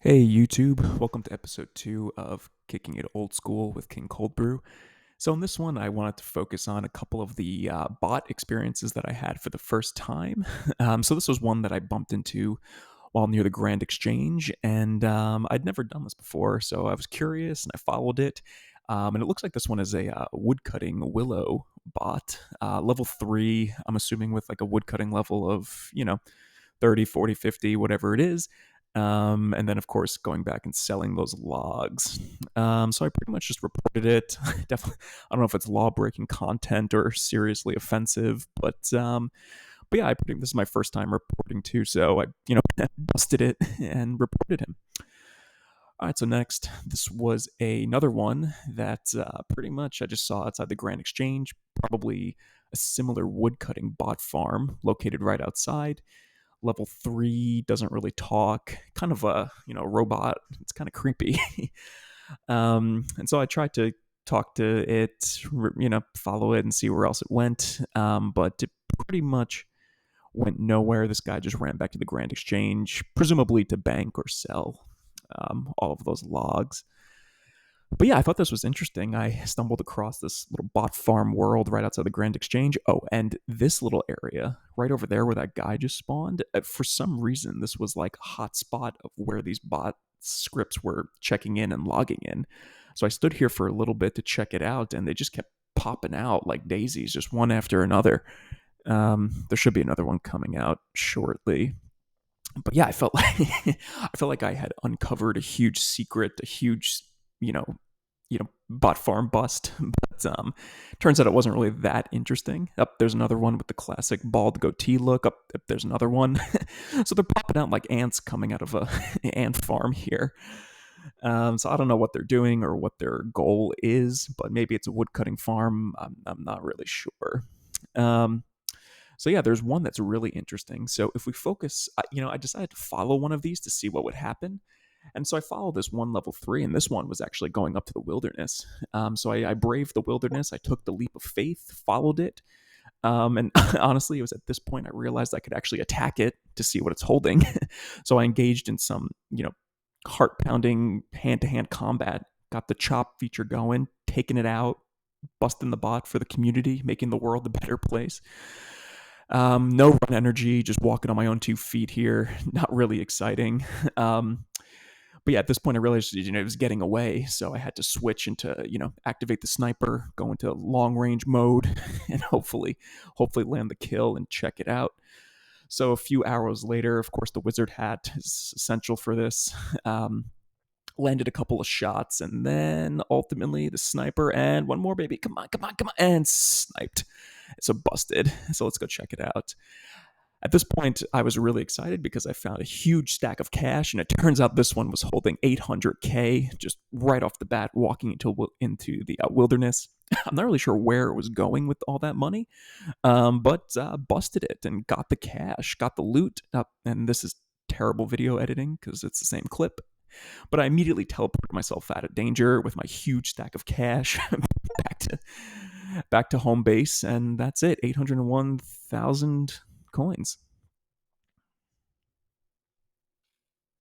Hey YouTube, welcome to episode 2 of Kicking It Old School with King Cold Brew. So in this one, I wanted to focus on a couple of the bot experiences that I had for the first time. So this was one that I bumped into while near the Grand Exchange, and I'd never done this before, so I was curious and I followed it. And it looks like this one is a woodcutting willow bot, level 3, I'm assuming with like a woodcutting level of, 30, 40, 50, whatever it is. And then, of course, going back and selling those logs. So I pretty much just reported it. Definitely, I don't know if it's law-breaking content or seriously offensive, but yeah, this is my first time reporting too, so I busted it and reported him. All right, so next, this was another one that pretty much I just saw outside the Grand Exchange, probably a similar woodcutting bot farm located right outside. Level 3 doesn't really talk, kind of a robot. It's kind of creepy. And so I tried to talk to it, follow it and see where else it went, but it pretty much went nowhere. This guy just ran back to the Grand Exchange, presumably to bank or sell all of those logs. But yeah, I thought this was interesting. I stumbled across this little bot farm world right outside the Grand Exchange. Oh, and this little area right over there where that guy just spawned, for some reason, this was like a hot spot of where these bot scripts were checking in and logging in. So I stood here for a little bit to check it out, and they just kept popping out like daisies, just one after another. There should be another one coming out shortly. But yeah, I felt like I had uncovered a huge secret, a huge, you know, bot farm bust. But turns out it wasn't really that interesting. Up there's another one with the classic bald goatee look. Up there's another one. So they're popping out like ants coming out of a ant farm here. So I don't know what they're doing or what their goal is, but maybe it's a woodcutting farm. I'm not really sure. So yeah, there's one that's really interesting. So if we focus, I decided to follow one of these to see what would happen. And so I followed this one level 3, and this one was actually going up to the wilderness. So I braved the wilderness. I took the leap of faith, followed it. And honestly, it was at this point I realized I could actually attack it to see what it's holding. So I engaged in some, heart-pounding hand-to-hand combat, got the chop feature going, taking it out, busting the bot for the community, making the world a better place. No run energy, just walking on my own 2 feet here. Not really exciting. But yeah, at this point I realized, it was getting away. So I had to switch into, activate the sniper, go into long range mode and hopefully land the kill and check it out. So a few hours later, of course, the wizard hat is essential for this. Landed a couple of shots, and then ultimately the sniper and one more, baby. Come on, and sniped. So busted. So let's go check it out. At this point, I was really excited because I found a huge stack of cash, and it turns out this one was holding 800K just right off the bat, walking into the wilderness. I'm not really sure where it was going with all that money, but busted it and got the cash, got the loot up. And this is terrible video editing because it's the same clip. But I immediately teleported myself out of danger with my huge stack of cash back to home base, and that's it. 801,000 coins.